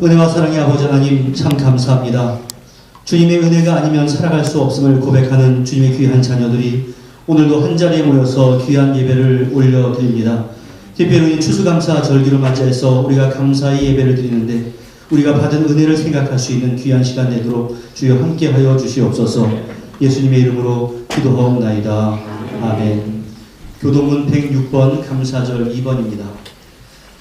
은혜와 사랑의 아버지 하나님 참 감사합니다. 주님의 은혜가 아니면 살아갈 수 없음을 고백하는 주님의 귀한 자녀들이 오늘도 한자리에 모여서 귀한 예배를 올려드립니다. 특별히 추수감사 절기를 맞이해서 우리가 감사의 예배를 드리는데 우리가 받은 은혜를 생각할 수 있는 귀한 시간 되도록 주여 함께하여 주시옵소서. 예수님의 이름으로 기도하옵나이다. 아멘. 교도문 106번 감사절 2번입니다.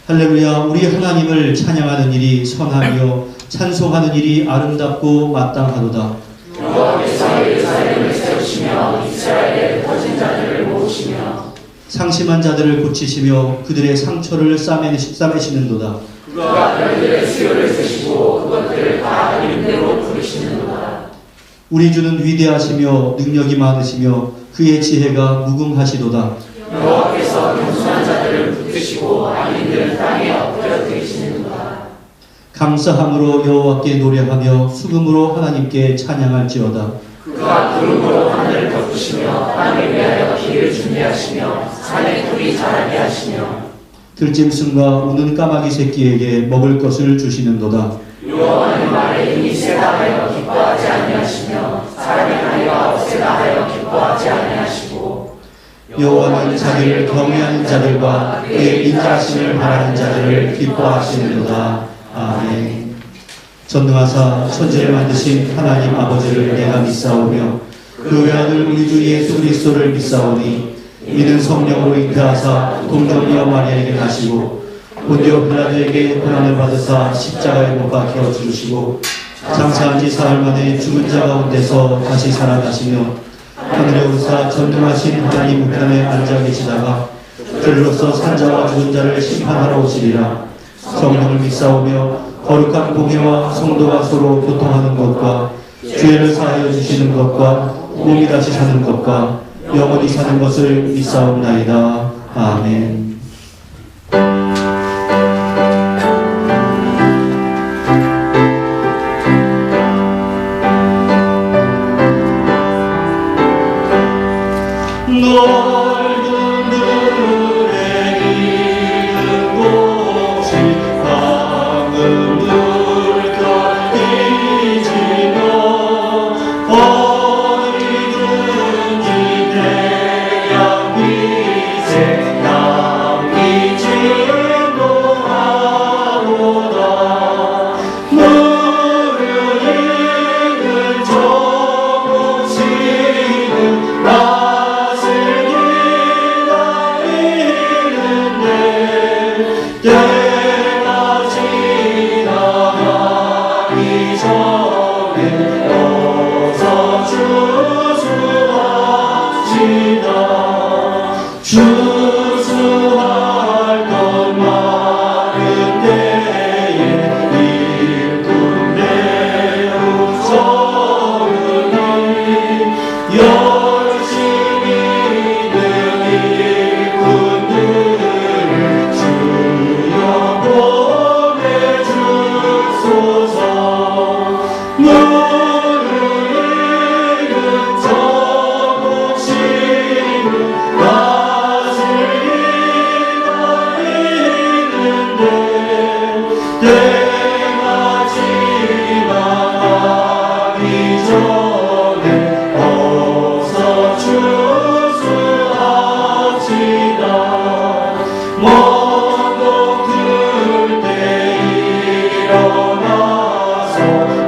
할렐루야. 우리 하나님을 찬양하는 일이 선하며 찬송하는 일이 아름답고 마땅하도다. 여호와께서 예루살렘을 세우시며 이스라엘의 퍼진 자들을 모으시며 상심한 자들을 고치시며 그들의 상처를 싸매시는도다. 그가 별들의 수요를 쓰시고 그것들을 다 이름대로 부르시는도다. 우리 주는 위대하시며 능력이 많으시며 그의 지혜가 무궁하시도다. 여호와께서 겸손한 자들을 붙드시고 악인들은 땅에 엎드려 드리시는도다. 감사함으로 여호와께 노래하며 수금으로 하나님께 찬양할지어다. 그가 구름으로 하늘을 덮으시며 땅을 위하여 길을 준비하시며 산에 풀이 자라게 하시며 들짐승과 우는 까마귀 새끼에게 먹을 것을 주시는도다. 여호와는 말에 힘이 세다 하여 기뻐하지 아니하시며 사람의 다리가 억세다 하여 기뻐하지 아니하시고 여호와는 자기를 경외하는 자들과 그의 인자하심을 바라는 자들을 기뻐하시는도다. 아멘. 전능하사 천지를 만드신 하나님 아버지를 내가 믿사오며 그 외아들 우리 주 예수 그리스도를 믿사오니 이는 성령으로 잉태하사 동정녀 마리아에게 나시고 본디오 빌라도에게 고난을 받으사 십자가에 못 박혀 죽으시고 장사한 지 사흘 만에 죽은 자 가운데서 다시 살아나시며 하늘에 오르사 전능하신 하나님 우편에 앉아 계시다가 들로서 산자와 죽은 자를 심판하러 오시리라. 성령을 믿사오며 거룩한 공회와 성도가 서로 교통하는 것과 죄를 사하여 주시는 것과 몸이 다시 사는 것과 영원히 사는 것을 믿사옵나이다. 아멘. 넓은 들에 있는 곳이 방금 물결 뒤지며 어디든지 태양 빛에 남기지 노하도다. 무르익을 조금씩은 때가 지나가기 전에 어서 추수합시다. 추수할 것 마른 때에 일꾼 매우 적으니 열심히 는 일꾼들을 주여 보내주소서. 무르익은 조금씩은 다스리다 있는데 때가 지나가기 전에 어서 추수합시다. 먼곡들 때 일어나서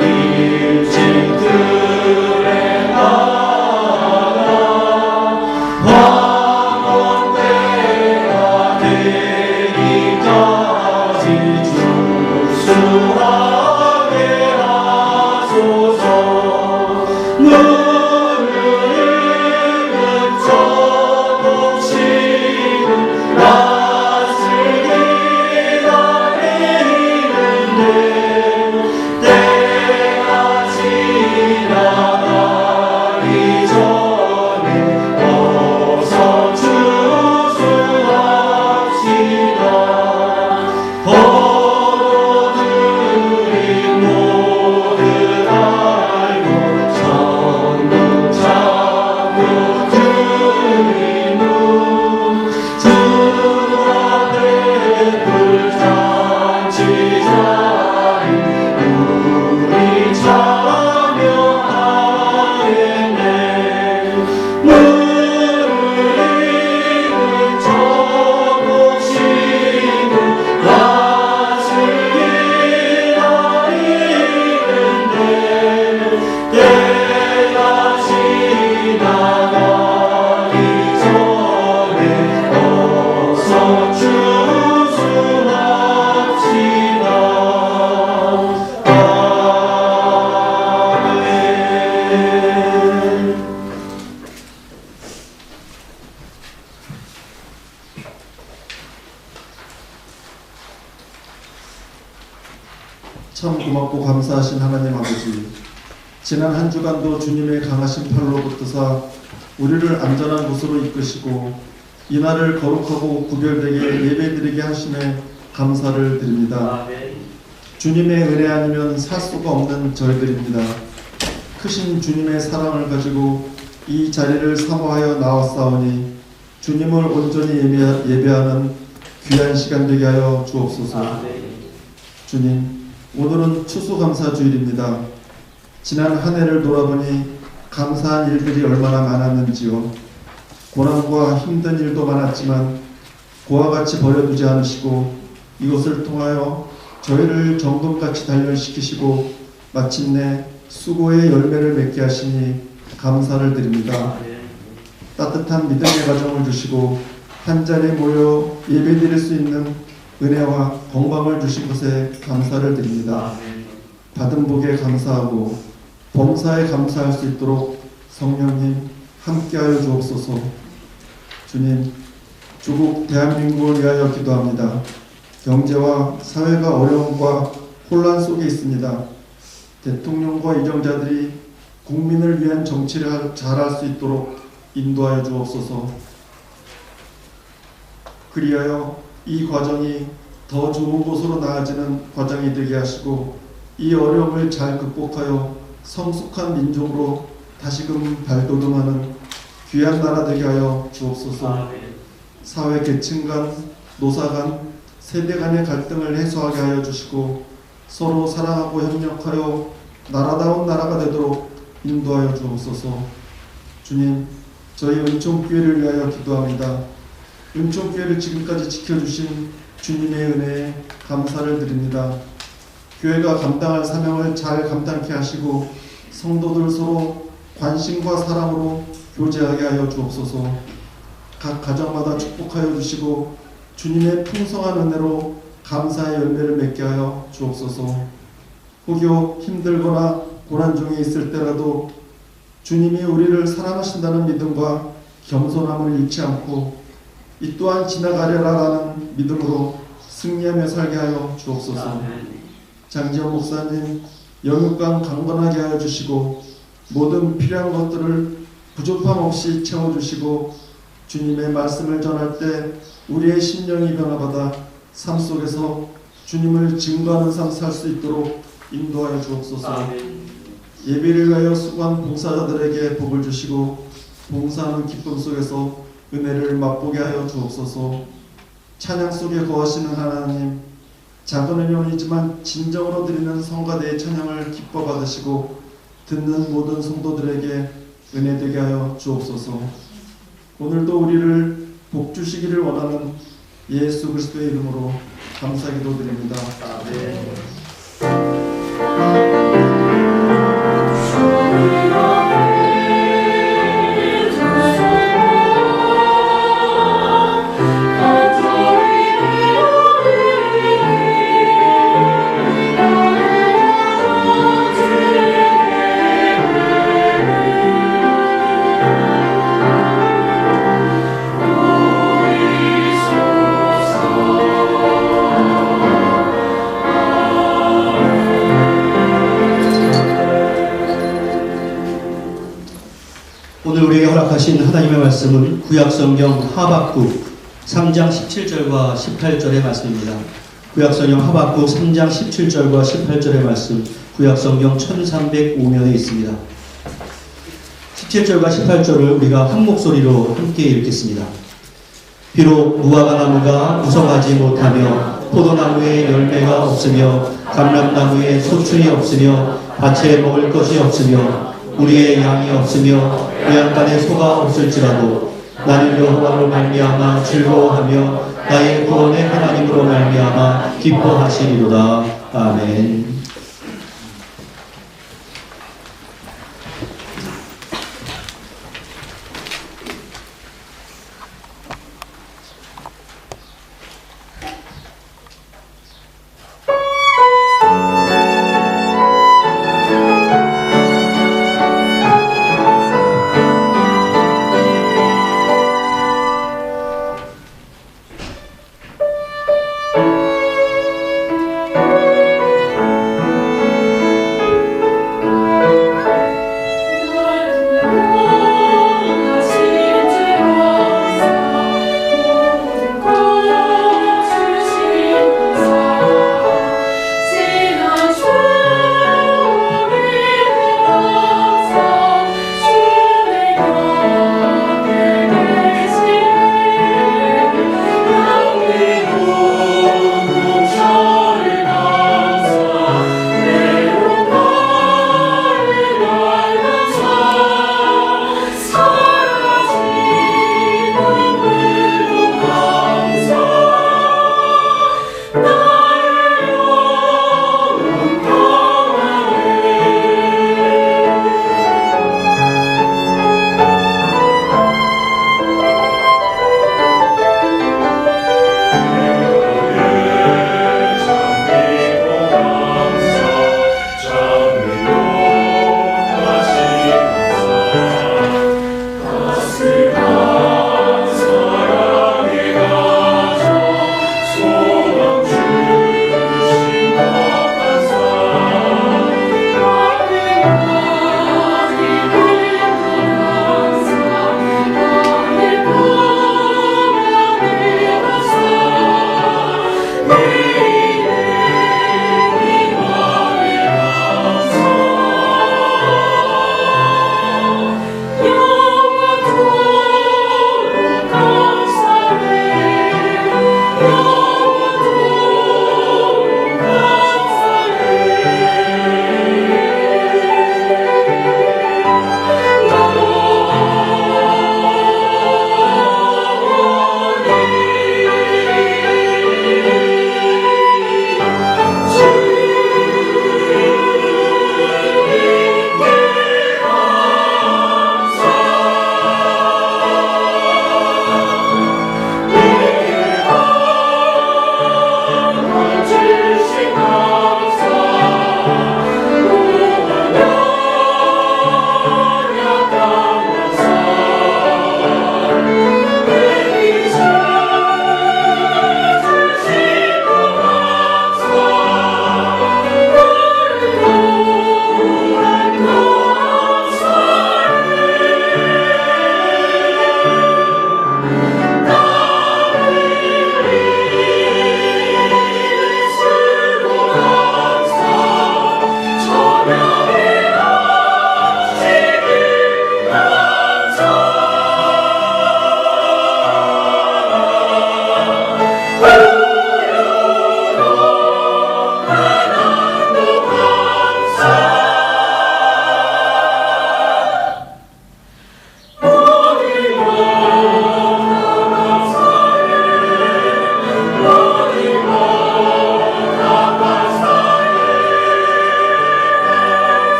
일찍 들에 나가 황혼때가 되기까지 주 참 고맙고 감사하신 하나님 아버지, 지난 한 주간도 주님의 강하신 팔로 붙드사 우리를 안전한 곳으로 이끄시고 이날을 거룩하고 구별되게 예배드리게 하심에 감사를 드립니다. 주님의 은혜 아니면 살 수가 없는 저희들입니다. 크신 주님의 사랑을 가지고 이 자리를 사모하여 나왔사오니 주님을 온전히 예배하는 귀한 시간 되게 하여 주옵소서. 주님, 오늘은 추수감사주일입니다. 지난 한 해를 돌아보니 감사한 일들이 얼마나 많았는지요. 고난과 힘든 일도 많았지만 고와 같이 버려두지 않으시고 이것을 통하여 저희를 정금같이 단련시키시고 마침내 수고의 열매를 맺게 하시니 감사를 드립니다. 따뜻한 믿음의 가정을 주시고 한자리에 모여 예배드릴 수 있는 은혜와 건강을 주신 것에 감사를 드립니다. 받은 복에 감사하고 범사에 감사할 수 있도록 성령님 함께하여 주옵소서. 주님, 조국 대한민국을 위하여 기도합니다. 경제와 사회가 어려움과 혼란 속에 있습니다. 대통령과 이정자들이 국민을 위한 정치를 잘할 수 있도록 인도하여 주옵소서. 그리하여 이 과정이 더 좋은 곳으로 나아지는 과정이 되게 하시고 이 어려움을 잘 극복하여 성숙한 민족으로 다시금 발돋움하는 귀한 나라 되게 하여 주옵소서. 사회 계층 간, 노사 간, 세대 간의 갈등을 해소하게 하여 주시고 서로 사랑하고 협력하여 나라다운 나라가 되도록 인도하여 주옵소서. 주님, 저희 은총교회를 위하여 기도합니다. 은총교회를 지금까지 지켜주신 주님의 은혜에 감사를 드립니다. 교회가 감당할 사명을 잘 감당케 하시고 성도들 서로 관심과 사랑으로 교제하게 하여 주옵소서. 각 가정마다 축복하여 주시고 주님의 풍성한 은혜로 감사의 열매를 맺게 하여 주옵소서. 혹여 힘들거나 고난 중에 있을 때라도 주님이 우리를 사랑하신다는 믿음과 겸손함을 잃지 않고 이 또한 지나가려라라는 믿음으로 승리하며 살게 하여 주옵소서. 장지현 목사님 영육간 강건하게 하여 주시고 모든 필요한 것들을 부족함 없이 채워주시고 주님의 말씀을 전할 때 우리의 심령이 변화받아 삶 속에서 주님을 증거하는 삶 살 수 있도록 인도하여 주옵소서. 예배를 위하여 수고한 봉사자들에게 복을 주시고 봉사하는 기쁨 속에서 은혜를 맛보게 하여 주옵소서. 찬양 속에 거하시는 하나님, 작은 은총이지만 진정으로 드리는 성가대의 찬양을 기뻐 받으시고 듣는 모든 성도들에게 은혜 되게 하여 주옵소서. 오늘도 우리를 복 주시기를 원하는 예수 그리스도의 이름으로 감사기도 드립니다. 아멘. 오늘 우리에게 허락하신 하나님의 말씀은 구약성경 하박국 3장 17절과 18절의 말씀입니다. 구약성경 하박국 3장 17절과 18절의 말씀, 구약성경 1305면에 있습니다. 17절과 18절을 우리가 한 목소리로 함께 읽겠습니다. 비록 무화과나무가 무성하지 못하며 포도나무에 열매가 없으며 감람나무에 소출이 없으며 밭에 먹을 것이 없으며 우리의 양이 없으며 외양간에 소가 없을지라도 나는 여호와로 말미암아 즐거워하며 나의 구원의 하나님으로 말미암아 기뻐하시리로다. 아멘.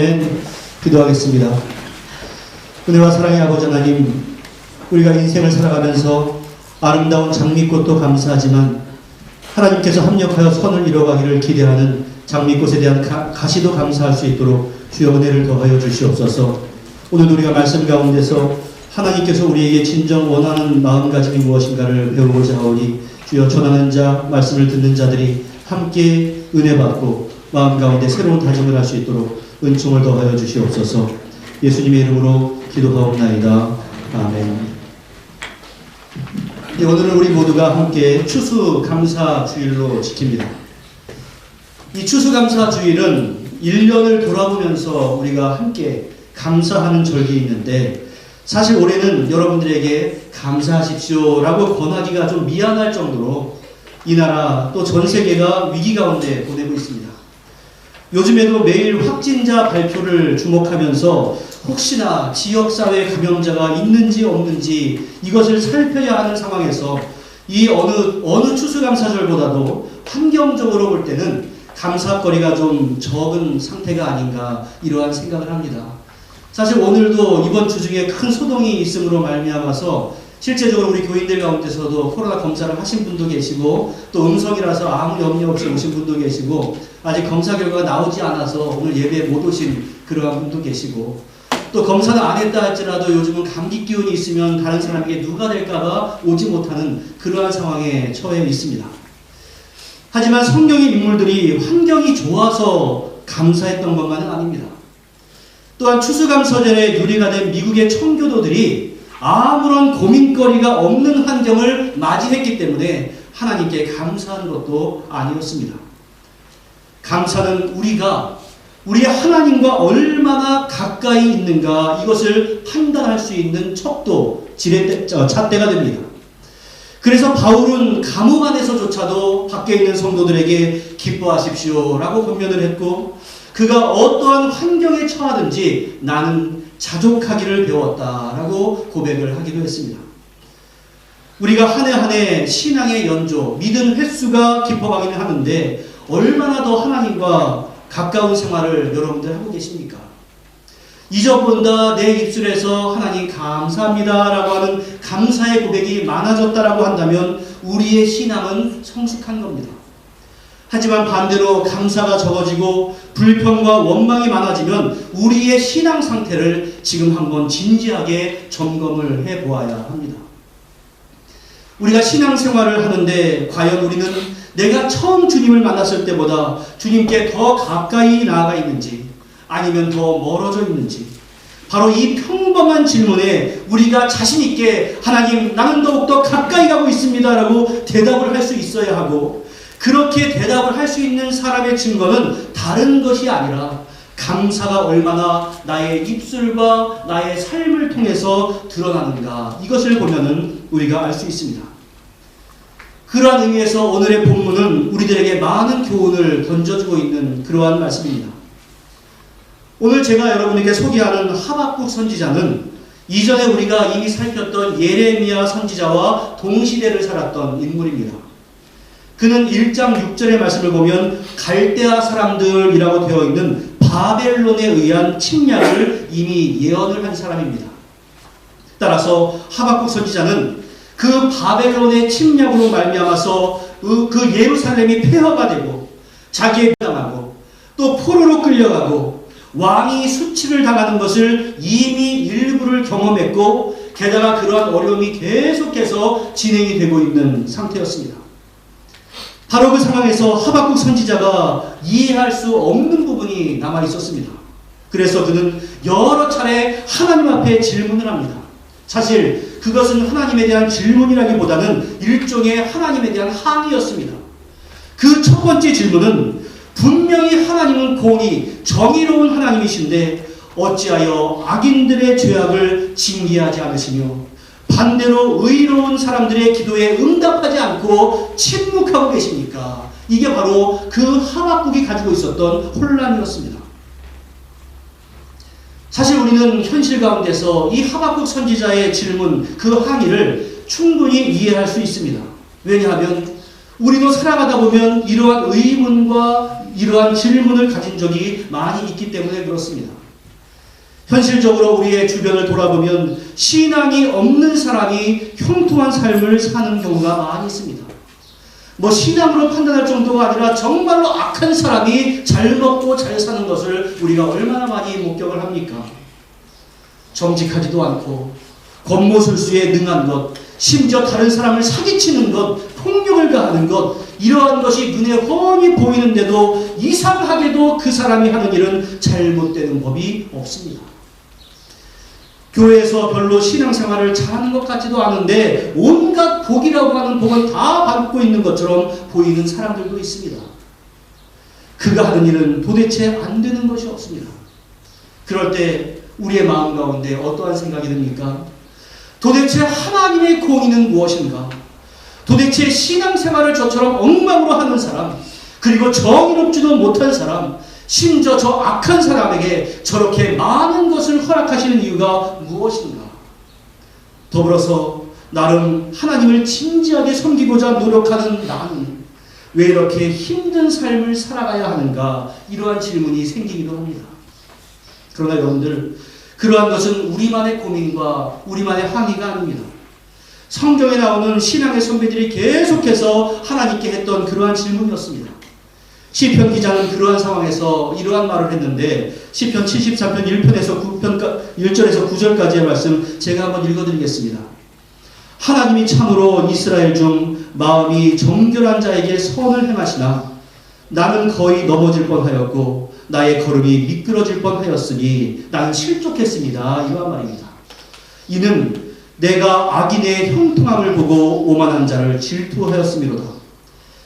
아멘. 기도하겠습니다. 은혜와 사랑의 아버지 하나님, 우리가 인생을 살아가면서 아름다운 장미꽃도 감사하지만 하나님께서 합력하여 선을 이뤄가기를 기대하는 장미꽃에 대한 가시도 감사할 수 있도록 주여 은혜를 더하여 주시옵소서. 오늘 우리가 말씀 가운데서 하나님께서 우리에게 진정 원하는 마음가짐이 무엇인가를 배우고자 하오니 주여 전하는 자, 말씀을 듣는 자들이 함께 은혜 받고 마음 가운데 새로운 다짐을 할 수 있도록 은총을 더하여 주시옵소서. 예수님의 이름으로 기도하옵나이다. 아멘. 오늘은 우리 모두가 함께 추수감사주일로 지킵니다. 이 추수감사주일은 1년을 돌아보면서 우리가 함께 감사하는 절기 있는데, 사실 올해는 여러분들에게 감사하십시오라고 권하기가 좀 미안할 정도로 이 나라 또 전 세계가 위기 가운데 보내고 있습니다. 요즘에도 매일 확진자 발표를 주목하면서 혹시나 지역사회 감염자가 있는지 없는지 이것을 살펴야 하는 상황에서 이 어느 추수감사절보다도 환경적으로 볼 때는 감사거리가 좀 적은 상태가 아닌가, 이러한 생각을 합니다. 사실 오늘도 이번 주 중에 큰 소동이 있음으로 말미암아서 실제적으로 우리 교인들 가운데서도 코로나 검사를 하신 분도 계시고 또 음성이라서 아무 염려 없이 오신 분도 계시고 아직 검사 결과가 나오지 않아서 오늘 예배에 못 오신 그러한 분도 계시고 또 검사는 안 했다 할지라도 요즘은 감기 기운이 있으면 다른 사람에게 누가 될까봐 오지 못하는 그러한 상황에 처해 있습니다. 하지만 성경의 인물들이 환경이 좋아서 감사했던 것만은 아닙니다. 또한 추수감사절에 유래가 된 미국의 청교도들이 아무런 고민거리가 없는 환경을 맞이했기 때문에 하나님께 감사하는 것도 아니었습니다. 감사는 우리가 우리 하나님과 얼마나 가까이 있는가, 이것을 판단할 수 있는 척도 잣대가 됩니다. 그래서 바울은 감옥 안에서조차도 밖에 있는 성도들에게 기뻐하십시오라고 권면을 했고, 그가 어떠한 환경에 처하든지 나는 자족하기를 배웠다라고 고백을 하기도 했습니다. 우리가 한 해 한 해 신앙의 연조, 믿음 횟수가 깊어가기는 하는데 얼마나 더 하나님과 가까운 생활을 여러분들 하고 계십니까? 이전보다 내 입술에서 하나님 감사합니다 라고 하는 감사의 고백이 많아졌다라고 한다면 우리의 신앙은 성숙한 겁니다. 하지만 반대로 감사가 적어지고 불평과 원망이 많아지면 우리의 신앙 상태를 지금 한번 진지하게 점검을 해보아야 합니다. 우리가 신앙생활을 하는데 과연 우리는 내가 처음 주님을 만났을 때보다 주님께 더 가까이 나아가 있는지 아니면 더 멀어져 있는지, 바로 이 평범한 질문에 우리가 자신 있게 하나님 나는 더욱더 가까이 가고 있습니다 라고 대답을 할 수 있어야 하고, 그렇게 대답을 할 수 있는 사람의 증거는 다른 것이 아니라 감사가 얼마나 나의 입술과 나의 삶을 통해서 드러나는가, 이것을 보면은 우리가 알 수 있습니다. 그러한 의미에서 오늘의 본문은 우리들에게 많은 교훈을 던져주고 있는 그러한 말씀입니다. 오늘 제가 여러분에게 소개하는 하박국 선지자는 이전에 우리가 이미 살폈던 예레미야 선지자와 동시대를 살았던 인물입니다. 그는 1장 6절의 말씀을 보면 갈대아 사람들이라고 되어 있는 바벨론에 의한 침략을 이미 예언을 한 사람입니다. 따라서 하박국 선지자는 그 바벨론의 침략으로 말미암아서 그 예루살렘이 폐허가 되고 자기의 당하고 또 포로로 끌려가고 왕이 수치를 당하는 것을 이미 일부를 경험했고, 게다가 그러한 어려움이 계속해서 진행이 되고 있는 상태였습니다. 바로 그 상황에서 하박국 선지자가 이해할 수 없는 부분이 남아 있었습니다. 그래서 그는 여러 차례 하나님 앞에 질문을 합니다. 사실 그것은 하나님에 대한 질문이라기보다는 일종의 하나님에 대한 항의였습니다. 그 첫 번째 질문은 분명히 하나님은 공의, 정의로운 하나님이신데 어찌하여 악인들의 죄악을 징계하지 않으시며 반대로 의로운 사람들의 기도에 응답하지 않고 침묵하고 계십니까? 이게 바로 그 하박국이 가지고 있었던 혼란이었습니다. 사실 우리는 현실 가운데서 이 하박국 선지자의 질문, 그 항의를 충분히 이해할 수 있습니다. 왜냐하면 우리도 살아가다 보면 이러한 의문과 이러한 질문을 가진 적이 많이 있기 때문에 그렇습니다. 현실적으로 우리의 주변을 돌아보면 신앙이 없는 사람이 형통한 삶을 사는 경우가 많이 있습니다. 뭐 신앙으로 판단할 정도가 아니라 정말로 악한 사람이 잘 먹고 잘 사는 것을 우리가 얼마나 많이 목격을 합니까? 정직하지도 않고 권모술수에 능한 것, 심지어 다른 사람을 사기치는 것, 폭력을 가하는 것, 이러한 것이 눈에 훤히 보이는데도 이상하게도 그 사람이 하는 일은 잘못되는 법이 없습니다. 교회에서 별로 신앙생활을 잘하는 것 같지도 않은데 온갖 복이라고 하는 복은 다 받고 있는 것처럼 보이는 사람들도 있습니다. 그가 하는 일은 도대체 안 되는 것이 없습니다. 그럴 때 우리의 마음 가운데 어떠한 생각이 듭니까? 도대체 하나님의 공의는 무엇인가? 도대체 신앙생활을 저처럼 엉망으로 하는 사람, 그리고 정의롭지도 못한 사람, 심지어 저 악한 사람에게 저렇게 많은 것을 허락하시는 이유가 무엇인가? 더불어서 나름 하나님을 진지하게 섬기고자 노력하는 나는 왜 이렇게 힘든 삶을 살아가야 하는가? 이러한 질문이 생기기도 합니다. 그러나 여러분들, 그러한 것은 우리만의 고민과 우리만의 항의가 아닙니다. 성경에 나오는 신앙의 선배들이 계속해서 하나님께 했던 그러한 질문이었습니다. 시편 기자는 그러한 상황에서 이러한 말을 했는데 시편 73편 1편에서 1절에서 9절까지의 말씀 제가 한번 읽어드리겠습니다. 하나님이 참으로 이스라엘 중 마음이 정결한 자에게 선을 행하시나 나는 거의 넘어질 뻔하였고 나의 걸음이 미끄러질 뻔하였으니 나는 실족했습니다. 이러한 말입니다. 이는 내가 악인의 형통함을 보고 오만한 자를 질투하였음이로다.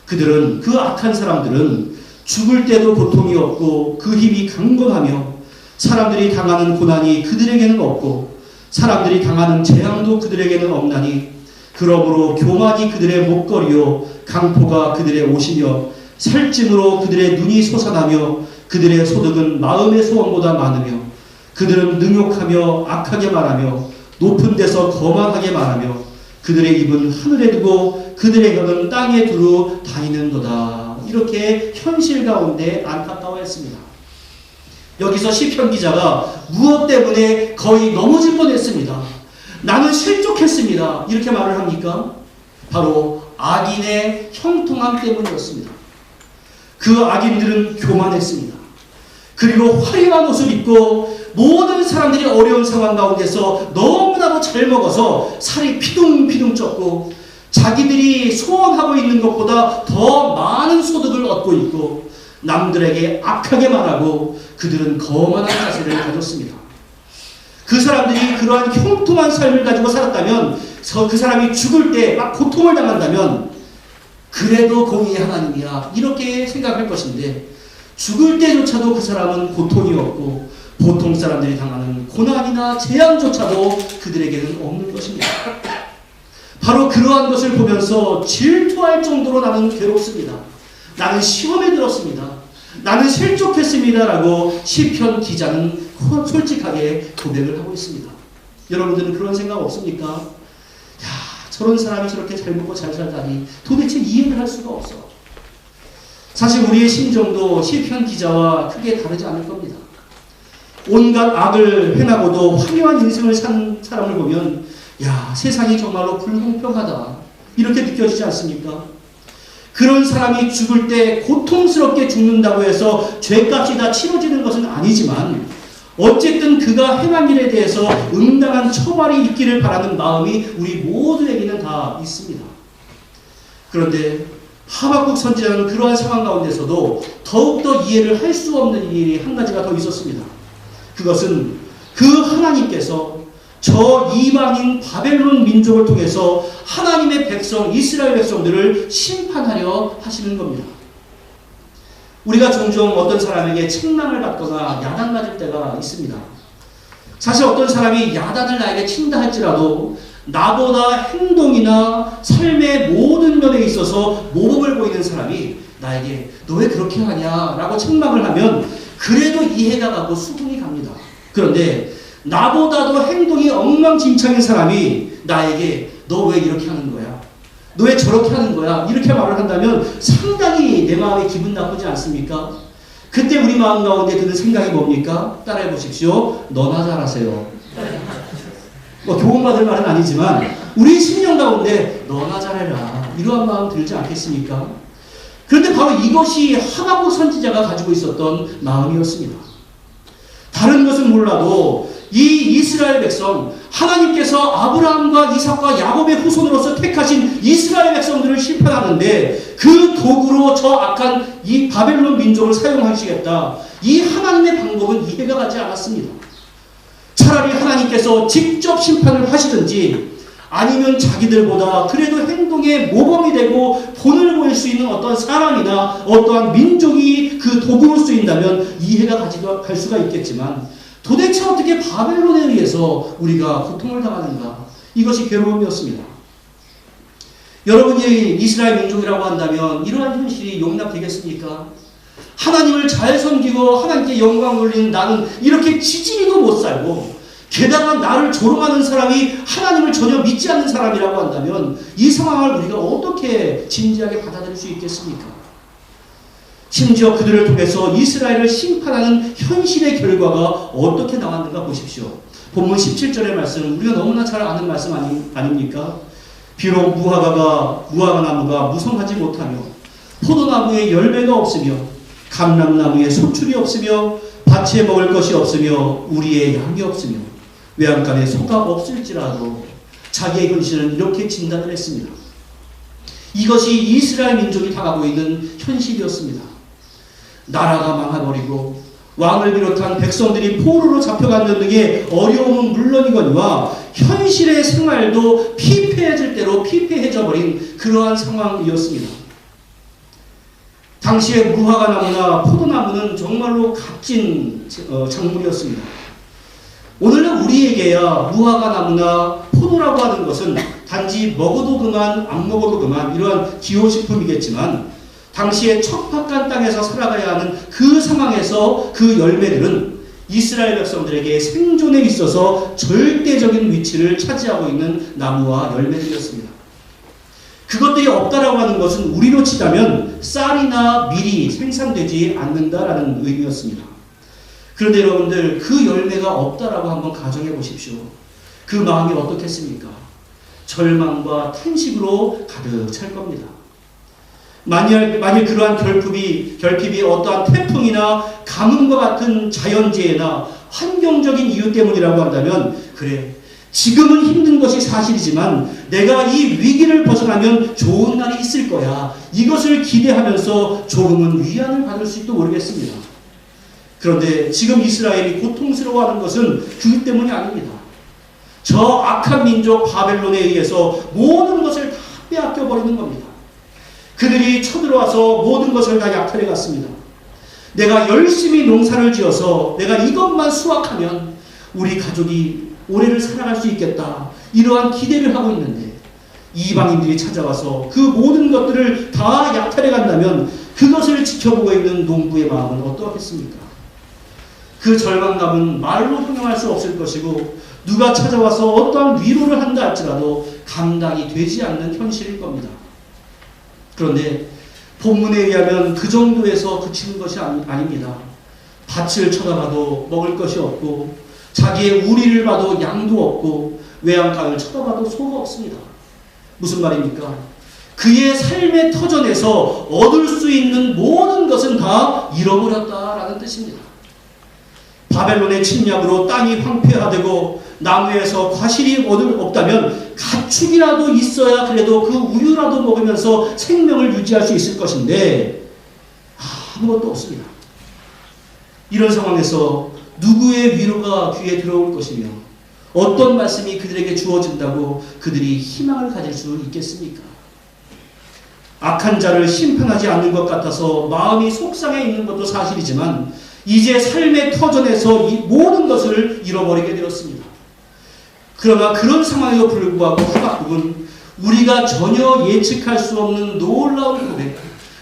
그들은 그 악한 사람들은 죽을 때도 고통이 없고 그 힘이 강건하며 사람들이 당하는 고난이 그들에게는 없고 사람들이 당하는 재앙도 그들에게는 없나니 그러므로 교만이 그들의 목걸이요 강포가 그들의 옷이며 살찜으로 그들의 눈이 솟아나며 그들의 소득은 마음의 소원보다 많으며 그들은 능욕하며 악하게 말하며 높은 데서 거만하게 말하며 그들의 입은 하늘에 두고 그들의 혀는 땅에 두루 다니는도다. 이렇게 현실 가운데 안타까워했습니다. 여기서 시편 기자가 무엇 때문에 거의 넘어질 뻔했습니다. 나는 실족했습니다. 이렇게 말을 합니까? 바로 악인의 형통함 때문이었습니다. 그 악인들은 교만했습니다. 그리고 화려한 옷을 입고 모든 사람들이 어려운 상황 가운데서 너무나도 잘 먹어서 살이 피둥피둥 쪘고 자기들이 소원하고 있는 것보다 더 많은 소득을 얻고 있고 남들에게 악하게 말하고 그들은 거만한 자세를 가졌습니다. 그 사람들이 그러한 형통한 삶을 가지고 살았다면 그 사람이 죽을 때 막 고통을 당한다면 그래도 공의의 하나님이야 이렇게 생각할 것인데 죽을 때조차도 그 사람은 고통이 없고 보통 사람들이 당하는 고난이나 재앙조차도 그들에게는 없는 것입니다. 바로 그러한 것을 보면서 질투할 정도로 나는 괴롭습니다. 나는 시험에 들었습니다. 나는 실족했습니다. 라고 시편 기자는 솔직하게 고백을 하고 있습니다. 여러분들은 그런 생각 없습니까? 야, 저런 사람이 저렇게 잘 먹고 잘 살다니 도대체 이해를 할 수가 없어. 사실 우리의 심정도 시편 기자와 크게 다르지 않을 겁니다. 온갖 악을 행하고도 화려한 인생을 산 사람을 보면 야, 세상이 정말로 불공평하다 이렇게 느껴지지 않습니까? 그런 사람이 죽을 때 고통스럽게 죽는다고 해서 죄값이 다 치러지는 것은 아니지만 어쨌든 그가 행한 일에 대해서 응당한 처벌이 있기를 바라는 마음이 우리 모두에게는 다 있습니다. 그런데 하박국 선지자는 그러한 상황 가운데서도 더욱더 이해를 할 수 없는 일이 한 가지가 더 있었습니다. 그것은 그 하나님께서 저 이방인 바벨론 민족을 통해서 하나님의 백성 이스라엘 백성들을 심판하려 하시는 겁니다. 우리가 종종 어떤 사람에게 책망을 받거나 야단맞을 때가 있습니다. 사실 어떤 사람이 야단을 나에게 친다 할지라도 나보다 행동이나 삶의 모든 면에 있어서 모범을 보이는 사람이 나에게 너 왜 그렇게 하냐 라고 책망을 하면 그래도 이해가 가고 수긍이 갑니다. 그런데 나보다도 행동이 엉망진창인 사람이 나에게 너 왜 이렇게 하는 거야? 너 왜 저렇게 하는 거야? 이렇게 말을 한다면 상당히 내 마음에 기분 나쁘지 않습니까? 그때 우리 마음 가운데 드는 생각이 뭡니까? 따라해 보십시오. 너나 잘하세요. 뭐 교훈받을 말은 아니지만 우리 심령 가운데 너나 잘해라 이러한 마음 들지 않겠습니까? 그런데 바로 이것이 하박국 선지자가 가지고 있었던 마음이었습니다. 다른 것은 몰라도 이 이스라엘 백성, 하나님께서 아브라함과 이삭과 야곱의 후손으로서 택하신 이스라엘 백성들을 심판하는데 그 도구로 저 악한 이 바벨론 민족을 사용하시겠다. 이 하나님의 방법은 이해가 가지 않았습니다. 차라리 하나님께서 직접 심판을 하시든지 아니면 자기들보다 그래도 행동에 모범이 되고 본을 보일 수 있는 어떤 사람이나 어떠한 민족이 그 도구로 쓰인다면 이해가 갈 수가 있겠지만 도대체 어떻게 바벨론에 의해서 우리가 고통을 당하는가? 이것이 괴로움이었습니다. 여러분이 이스라엘 민족이라고 한다면 이러한 현실이 용납되겠습니까? 하나님을 잘 섬기고 하나님께 영광 돌리는 나는 이렇게 지지리도 못 살고 게다가 나를 조롱하는 사람이 하나님을 전혀 믿지 않는 사람이라고 한다면 이 상황을 우리가 어떻게 진지하게 받아들일 수 있겠습니까? 심지어 그들을 통해서 이스라엘을 심판하는 현실의 결과가 어떻게 나왔는가 보십시오. 본문 17절의 말씀, 우리가 너무나 잘 아는 말씀 아닙니까? 비록 무화과 나무가 무성하지 못하며 포도나무에 열매가 없으며 감람나무에 소출이 없으며 밭에 먹을 것이 없으며 우리의 양이 없으며 외양간에 소가 없을지라도 자기의 근신은 이렇게 진단을 했습니다. 이것이 이스라엘 민족이 당하고 있는 현실이었습니다. 나라가 망해버리고 왕을 비롯한 백성들이 포로로 잡혀가는 등의 어려움은 물론이거니와 현실의 생활도 피폐해질 대로 피폐해져 버린 그러한 상황이었습니다. 당시에 무화과나무나 포도나무는 정말로 값진 작물이었습니다. 오늘날 우리에게야 무화과나무나 포도라고 하는 것은 단지 먹어도 그만 안 먹어도 그만 이러한 기호식품이겠지만 당시에 척박한 땅에서 살아가야 하는 그 상황에서 그 열매들은 이스라엘 백성들에게 생존에 있어서 절대적인 위치를 차지하고 있는 나무와 열매들이었습니다. 그것들이 없다라고 하는 것은 우리로 치자면 쌀이나 밀이 생산되지 않는다라는 의미였습니다. 그런데 여러분들 그 열매가 없다라고 한번 가정해 보십시오. 그 마음이 어떻겠습니까? 절망과 탄식으로 가득 찰 겁니다. 만일 그러한 결핍이 어떠한 태풍이나 가뭄과 같은 자연재해나 환경적인 이유 때문이라고 한다면 그래 지금은 힘든 것이 사실이지만 내가 이 위기를 벗어나면 좋은 날이 있을 거야. 이것을 기대하면서 조금은 위안을 받을 수도 모르겠습니다. 그런데 지금 이스라엘이 고통스러워하는 것은 그 때문이 아닙니다. 저 악한 민족 바벨론에 의해서 모든 것을 다 빼앗겨 버리는 겁니다. 그들이 쳐들어와서 모든 것을 다 약탈해 갔습니다. 내가 열심히 농사를 지어서 내가 이것만 수확하면 우리 가족이 오래를 살아갈 수 있겠다. 이러한 기대를 하고 있는데 이방인들이 찾아와서 그 모든 것들을 다 약탈해 간다면 그것을 지켜보고 있는 농부의 마음은 어떠하겠습니까? 그 절망감은 말로 형용할 수 없을 것이고 누가 찾아와서 어떠한 위로를 한다 할지라도 감당이 되지 않는 현실일 겁니다. 그런데 본문에 의하면 그 정도에서 그치는 것이 아닙니다. 밭을 쳐다봐도 먹을 것이 없고 자기의 우리를 봐도 양도 없고 외양간을 쳐다봐도 소가 없습니다. 무슨 말입니까? 그의 삶의 터전에서 얻을 수 있는 모든 것은 다 잃어버렸다라는 뜻입니다. 바벨론의 침략으로 땅이 황폐화되고 나무에서 과실이 없다면 가축이라도 있어야 그래도 그 우유라도 먹으면서 생명을 유지할 수 있을 것인데 아무것도 없습니다. 이런 상황에서 누구의 위로가 귀에 들어올 것이며 어떤 말씀이 그들에게 주어진다고 그들이 희망을 가질 수 있겠습니까? 악한 자를 심판하지 않는 것 같아서 마음이 속상해 있는 것도 사실이지만 이제 삶의 터전에서 이 모든 것을 잃어버리게 되었습니다. 그러나 그런 상황에도 불구하고 하박국은 우리가 전혀 예측할 수 없는 놀라운 고백,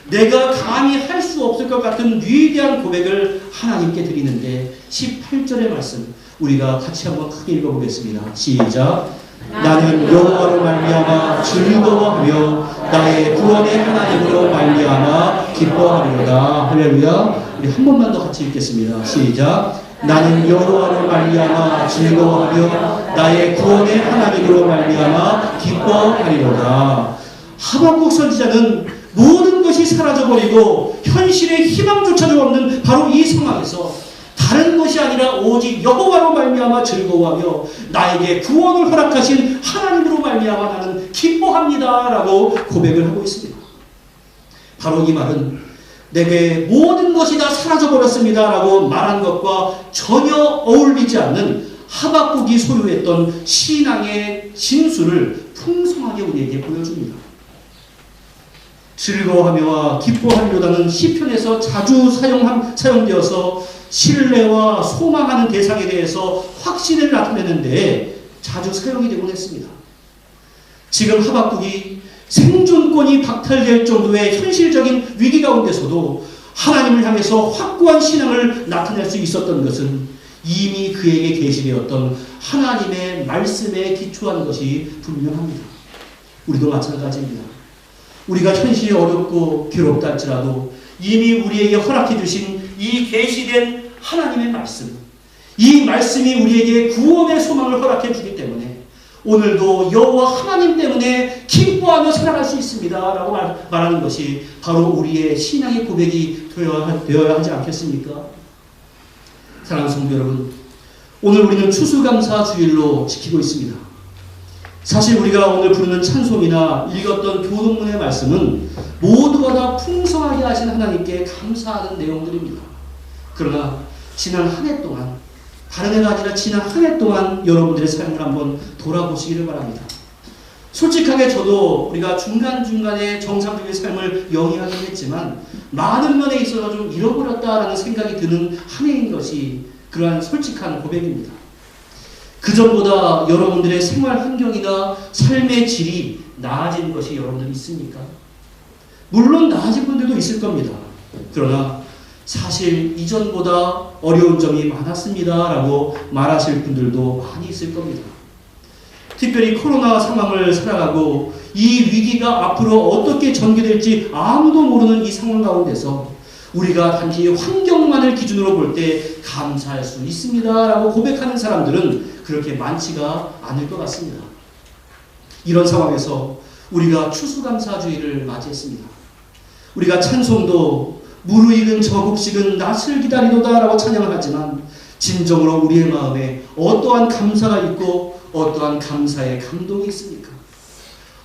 내가 감히 할 수 없을 것 같은 위대한 고백을 하나님께 드리는데 18절의 말씀 우리가 같이 한번 크게 읽어보겠습니다. 시작. 나는 여호와로 말미암아 즐거워하며 나의 구원의 하나님으로 말미암아 기뻐하리로다. 할렐루야. 우리 한 번만 더 같이 읽겠습니다. 시작. 나는 여호와로 말미암아 즐거워하며 나의 구원의 하나님으로 말미암아 기뻐하리로다. 하박국 선지자는 모든 것이 사라져버리고 현실의 희망조차도 없는 바로 이 상황에서 다른 것이 아니라 오직 여호와로 말미암아 즐거워하며 나에게 구원을 허락하신 하나님으로 말미암아 나는 기뻐합니다라고 고백을 하고 있습니다. 바로 이 말은 내게 모든 것이 다 사라져버렸습니다라고 말한 것과 전혀 어울리지 않는 하박국이 소유했던 신앙의 진수를 풍성하게 우리에게 보여줍니다. 즐거워하며와 기뻐하리로다는 시편에서 자주 사용되어서 신뢰와 소망하는 대상에 대해서 확신을 나타내는데 자주 사용이 되곤 했습니다. 지금 하박국이 생존권이 박탈될 정도의 현실적인 위기 가운데서도 하나님을 향해서 확고한 신앙을 나타낼 수 있었던 것은 이미 그에게 계시되었던 하나님의 말씀에 기초한 것이 분명합니다. 우리도 마찬가지입니다. 우리가 현실이 어렵고 괴롭다 할지라도 이미 우리에게 허락해 주신 이 계시된 하나님의 말씀, 이 말씀이 우리에게 구원의 소망을 허락해 주기 때문에 오늘도 여호와 하나님 때문에 기뻐하며 살아갈 수 있습니다 라고 말하는 것이 바로 우리의 신앙의 고백이 되어야 하지 않겠습니까? 사랑하는 성도 여러분, 오늘 우리는 추수감사 주일로 지키고 있습니다. 사실 우리가 오늘 부르는 찬송이나 읽었던 교동문의 말씀은 모두가 다 풍성하게 하신 하나님께 감사하는 내용들입니다. 그러나 지난 한 해 동안, 다른 해가 아니라 지난 한 해 동안 여러분들의 삶을 한번 돌아보시기를 바랍니다. 솔직하게 저도 우리가 중간중간에 정상적인 삶을 영위하긴 했지만 많은 면에 있어서 좀 잃어버렸다라는 생각이 드는 한 해인 것이 그러한 솔직한 고백입니다. 그전보다 여러분들의 생활 환경이나 삶의 질이 나아진 것이 여러분들 있습니까? 물론 나아진 분들도 있을 겁니다. 그러나 사실 이전보다 어려운 점이 많았습니다 라고 말하실 분들도 많이 있을 겁니다. 특별히 코로나 상황을 살아가고 이 위기가 앞으로 어떻게 전개될지 아무도 모르는 이 상황 가운데서 우리가 단지 환경만을 기준으로 볼 때 감사할 수 있습니다 라고 고백하는 사람들은 그렇게 많지가 않을 것 같습니다. 이런 상황에서 우리가 추수감사주의를 맞이했습니다. 우리가 찬송도 무르익은 저 곡식은 낯을 기다리도다 라고 찬양을 하지만 진정으로 우리의 마음에 어떠한 감사가 있고 어떠한 감사의 감동이 있습니까?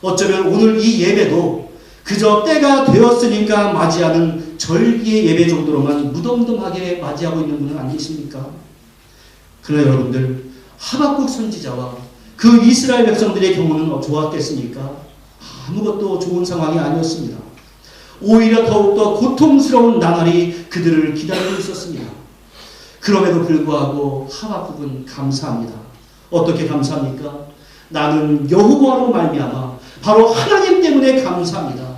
어쩌면 오늘 이 예배도 그저 때가 되었으니까 맞이하는 절기의 예배 정도로만 무덤덤하게 맞이하고 있는 분은 안 계십니까? 그러나 여러분들, 하박국 선지자와 그 이스라엘 백성들의 경우는 좋았겠습니까? 아무것도 좋은 상황이 아니었습니다. 오히려 더욱더 고통스러운 나날이 그들을 기다리고 있었습니다. 그럼에도 불구하고 하박국은 감사합니다. 어떻게 감사합니까? 나는 여호와로 말미암아 바로 하나님 때문에 감사합니다.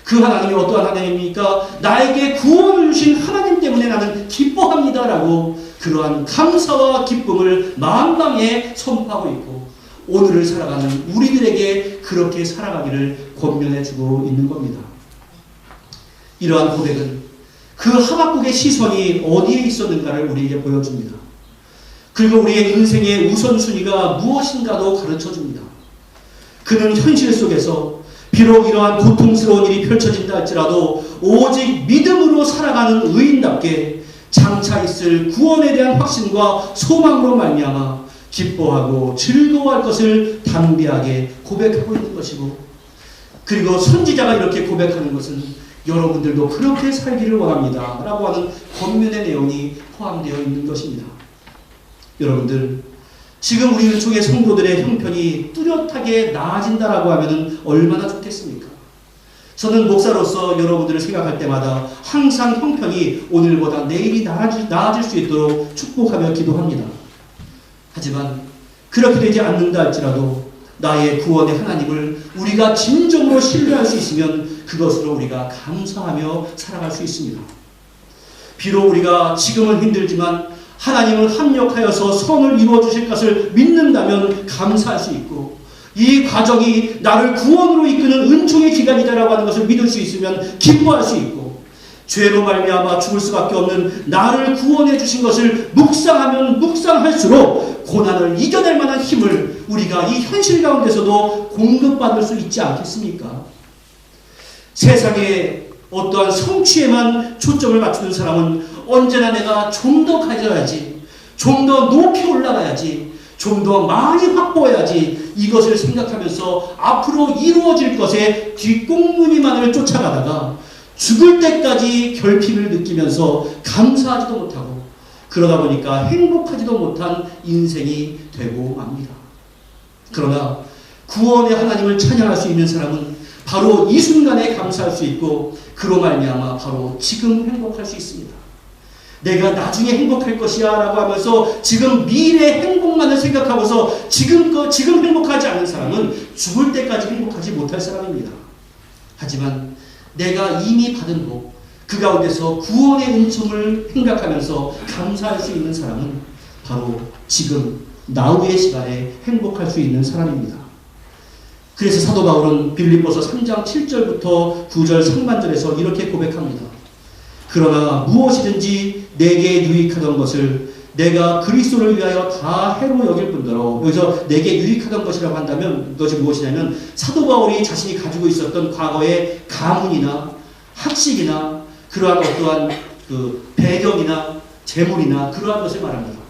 그 하나님이 어떠한 하나님입니까? 나에게 구원을 주신 하나님 때문에 나는 기뻐합니다 라고 그러한 감사와 기쁨을 만방에 선포하고 있고 오늘을 살아가는 우리들에게 그렇게 살아가기를 권면해주고 있는 겁니다. 이러한 고백은 그 하박국의 시선이 어디에 있었는가를 우리에게 보여줍니다. 그리고 우리의 인생의 우선순위가 무엇인가도 가르쳐줍니다. 그는 현실 속에서 비록 이러한 고통스러운 일이 펼쳐진다 할지라도 오직 믿음으로 살아가는 의인답게 장차 있을 구원에 대한 확신과 소망으로 말미암아 기뻐하고 즐거워할 것을 담대하게 고백하고 있는 것이고 그리고 선지자가 이렇게 고백하는 것은 여러분들도 그렇게 살기를 원합니다 라고 하는 권면의 내용이 포함되어 있는 것입니다. 여러분들, 지금 우리 쪽의 성도들의 형편이 뚜렷하게 나아진다라고 하면 얼마나 좋겠습니까? 저는 목사로서 여러분들을 생각할 때마다 항상 형편이 오늘보다 내일이 나아질 수 있도록 축복하며 기도합니다. 하지만 그렇게 되지 않는다 할지라도 나의 구원의 하나님을 우리가 진정으로 신뢰할 수 있으면 그것으로 우리가 감사하며 살아갈 수 있습니다. 비록 우리가 지금은 힘들지만 하나님은 합력하여서 선을 이루어 주실 것을 믿는다면 감사할 수 있고 이 과정이 나를 구원으로 이끄는 은총의 기간이다라고 하는 것을 믿을 수 있으면 기뻐할 수 있고, 죄로 말미암아 죽을 수밖에 없는 나를 구원해 주신 것을 묵상하면 묵상할수록 고난을 이겨낼 만한 힘을 우리가 이 현실 가운데서도 공급받을 수 있지 않겠습니까? 세상에 어떠한 성취에만 초점을 맞추는 사람은 언제나 내가 좀 더 가져야지, 좀 더 높이 올라가야지, 좀 더 많이 확보해야지, 이것을 생각하면서 앞으로 이루어질 것에 뒷공무니만을 쫓아가다가 죽을 때까지 결핍을 느끼면서 감사하지도 못하고, 그러다 보니까 행복하지도 못한 인생이 되고 맙니다. 그러나 구원의 하나님을 찬양할 수 있는 사람은 바로 이 순간에 감사할 수 있고, 그로 말미암아 바로 지금 행복할 수 있습니다. 내가 나중에 행복할 것이야 라고 하면서 지금 미래 행복만을 생각하고서 지금 행복하지 않은 사람은 죽을 때까지 행복하지 못할 사람입니다. 하지만 내가 이미 받은 복, 그 가운데서 구원의 은총을 생각하면서 감사할 수 있는 사람은 바로 지금 나우의 시간에 행복할 수 있는 사람입니다. 그래서 사도 바울은 빌립보서 3장 7절부터 9절 상반절에서 이렇게 고백합니다. 그러나 무엇이든지 내게 유익하던 것을 내가 그리스도를 위하여 다 해로 여길 뿐더러, 여기서 내게 유익하던 것이라고 한다면 그것이 무엇이냐면 사도 바울이 자신이 가지고 있었던 과거의 가문이나 학식이나 그러한 어떠한 그 배경이나 재물이나 그러한 것을 말합니다.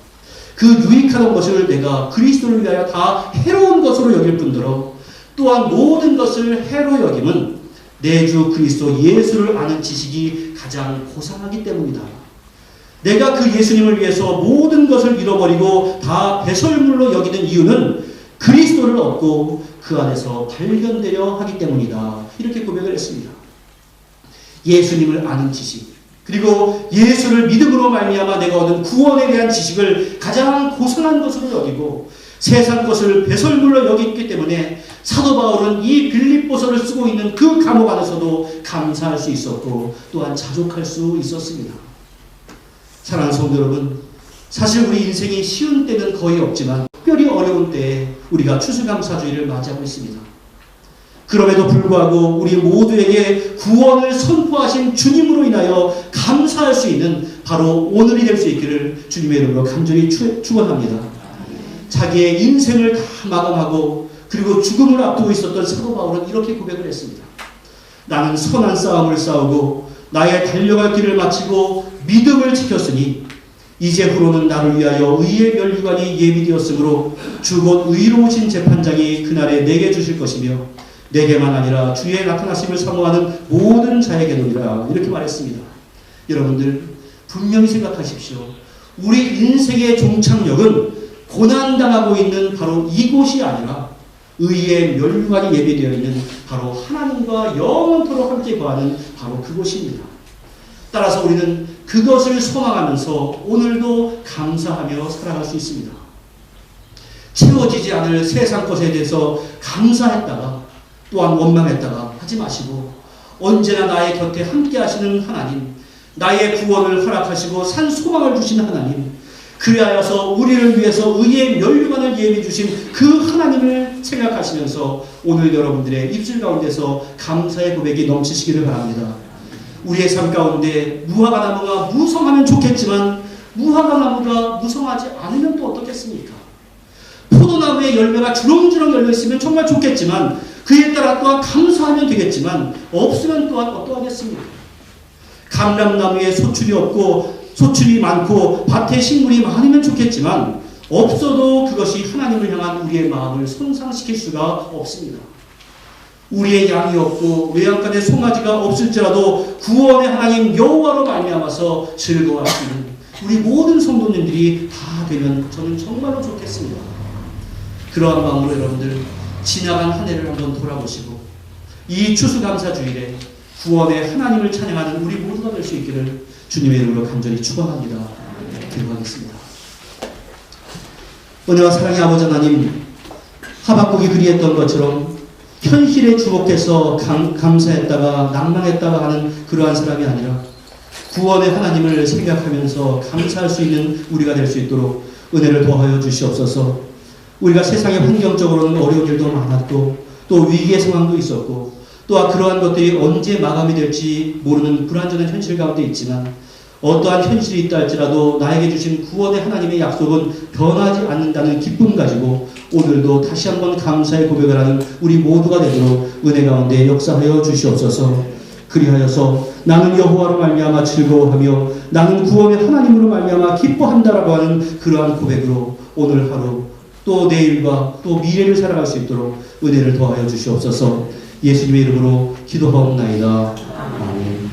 그 유익하던 것을 내가 그리스도를 위하여 다 해로운 것으로 여길 뿐더러 또한 모든 것을 해로 여김은 내 주 그리스도 예수를 아는 지식이 가장 고상하기 때문이다. 내가 그 예수님을 위해서 모든 것을 잃어버리고 다 배설물로 여기는 이유는 그리스도를 얻고 그 안에서 발견되려 하기 때문이다. 이렇게 고백을 했습니다. 예수님을 아는 지식, 그리고 예수를 믿음으로 말미암아 내가 얻은 구원에 대한 지식을 가장 고상한 것으로 여기고 세상 것을 배설물로 여기기 때문에 사도 바울은 이 빌립보서를 쓰고 있는 그 감옥 안에서도 감사할 수 있었고 또한 자족할 수 있었습니다. 사랑하는 성도 여러분, 사실 우리 인생이 쉬운 때는 거의 없지만 특별히 어려운 때에 우리가 추수감사주의를 맞이하고 있습니다. 그럼에도 불구하고 우리 모두에게 구원을 선포하신 주님으로 인하여 감사할 수 있는 바로 오늘이 될 수 있기를 주님의 이름으로 간절히 축원합니다. 자기의 인생을 다 마감하고 그리고 죽음을 앞두고 있었던 사도 바울은 이렇게 고백을 했습니다. 나는 선한 싸움을 싸우고 나의 달려갈 길을 마치고 믿음을 지켰으니 이제후로는 나를 위하여 의의 면류관이 예비되었으므로 주 곧 의로우신 재판장이 그날에 내게 주실 것이며 내게만 아니라 주의 나타나심을 사모하는 모든 자에게노니라. 이렇게 말했습니다. 여러분들 분명히 생각하십시오. 우리 인생의 종착역은 고난당하고 있는 바로 이곳이 아니라 의의 면류관이 예비되어 있는 바로 하나님과 영원토록 함께 거하는 바로 그곳입니다. 따라서 우리는 그것을 소망하면서 오늘도 감사하며 살아갈 수 있습니다. 채워지지 않을 세상 것에 대해서 감사했다가 또한 원망했다가 하지 마시고 언제나 나의 곁에 함께 하시는 하나님, 나의 구원을 허락하시고 산 소망을 주시는 하나님, 그리하여서 우리를 위해서 의의 면류관을 예비해 주신 그 하나님을 생각하시면서 오늘 여러분들의 입술 가운데서 감사의 고백이 넘치시기를 바랍니다. 우리의 삶 가운데 무화과 나무가 무성하면 좋겠지만 무화과 나무가 무성하지 않으면 또 어떻겠습니까? 포도나무의 열매가 주렁주렁 열려있으면 정말 좋겠지만 그에 따라 또한 감사하면 되겠지만 없으면 또한 어떠하겠습니까? 감람나무에 소출이 없고 소출이 많고 밭에 식물이 많으면 좋겠지만 없어도 그것이 하나님을 향한 우리의 마음을 손상시킬 수가 없습니다. 우리의 양이 없고 외양간에 송아지가 없을지라도 구원의 하나님 여호와로 말미암아서 즐거워하시는 우리 모든 성도님들이 다 되면 저는 정말로 좋겠습니다. 그러한 마음으로 여러분들 지나간 한 해를 한번 돌아보시고 이 추수감사주일에 구원의 하나님을 찬양하는 우리 모두가 될 수 있기를 주님의 이름으로 간절히 축원합니다. 기도하겠습니다. 은혜와 사랑의 아버지 하나님, 하박국이 그리했던 것처럼 현실에 주목해서 감사했다가 낭망했다가 하는 그러한 사람이 아니라 구원의 하나님을 생각하면서 감사할 수 있는 우리가 될 수 있도록 은혜를 더하여 주시옵소서. 우리가 세상의 환경적으로는 어려운 일도 많았고 또 위기의 상황도 있었고 또한 그러한 것들이 언제 마감이 될지 모르는 불안정한 현실 가운데 있지만 어떠한 현실이 있다 할지라도 나에게 주신 구원의 하나님의 약속은 변하지 않는다는 기쁨 가지고 오늘도 다시 한번 감사의 고백을 하는 우리 모두가 되도록 은혜 가운데 역사하여 주시옵소서. 그리하여서 나는 여호와로 말미암아 즐거워하며 나는 구원의 하나님으로 말미암아 기뻐한다라고 하는 그러한 고백으로 오늘 하루 또 내일과 또 미래를 살아갈 수 있도록 은혜를 더하여 주시옵소서. 예수님의 이름으로 기도하옵나이다. 아멘.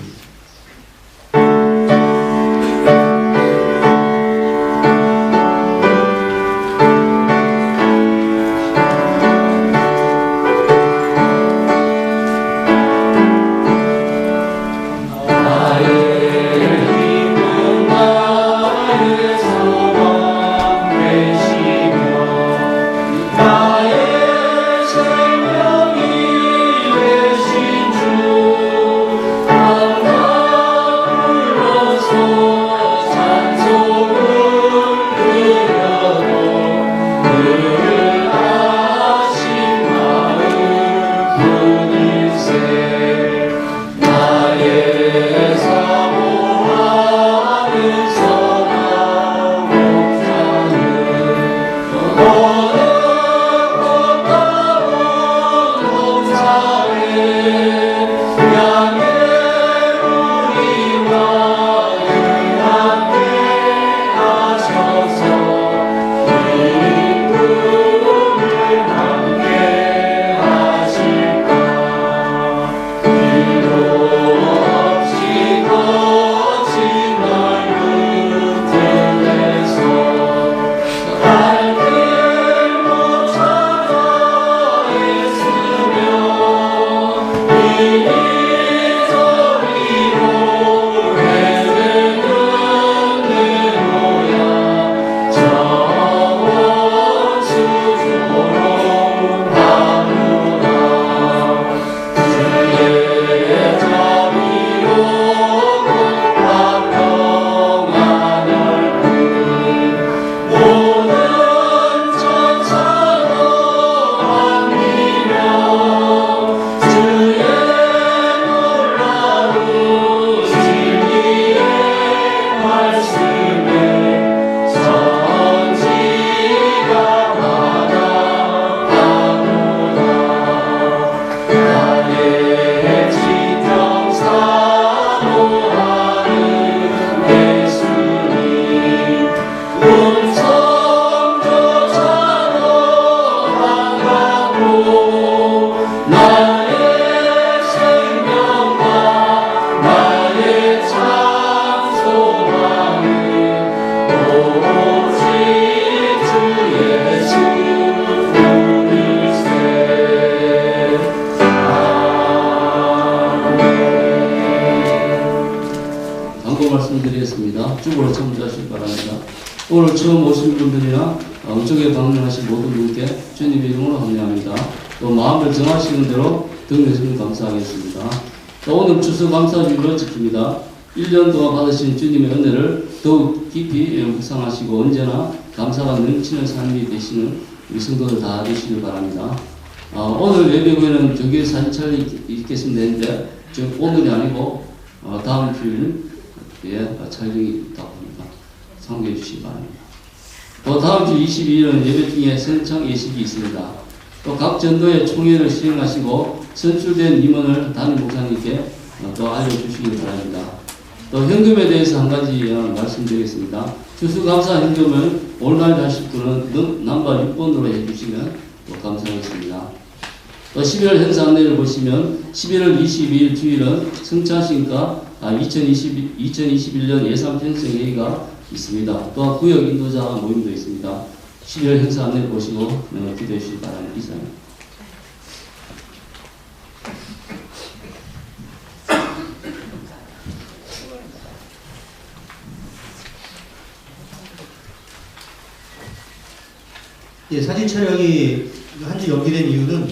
축으로 청구하시기 바랍니다. 오늘 처음 오신 분들이나 이쪽에 방문하신 모든 분께 주님의 이름으로 합류합니다. 또 마음을 정하시는 대로 등록해주시면 감사하겠습니다. 자, 오늘 추수감사주일로 지킵니다. 1년 동안 받으신 주님의 은혜를 더욱 깊이 묵상하시고 언제나 감사가 넘치는 삶이 되시는 우리 성도들 다 되시길 바랍니다. 오늘 예배 후에는 교회 사진 촬영이 있겠으면 되는데 지금 오늘이 아니고 다음 주일 촬영이 있다고 합니다. 참고해 주시기 바랍니다. 또 다음 주 22일은 예배 중에 선창 예식이 있습니다. 또 각 전도의 총회를 시행하시고 선출된 임원을 담임 목사님께 또 알려주시기 바랍니다. 또 현금에 대해서 한 가지 말씀드리겠습니다. 추수감사 현금을 오늘 하실 분은 넘버 6번으로 해주시면 또 감사하겠습니다. 또 11월 행사 안내를 보시면 11월 22일 주일은 성찬신과 2021년 예산 편성회의가 있습니다. 또한 구역 인도자 모임도 있습니다. 11월 행사 안내를 보시고 기도해 주시기 바랍니다. 이상입니다. 예, 사진 촬영이 한 주 연기된 이유는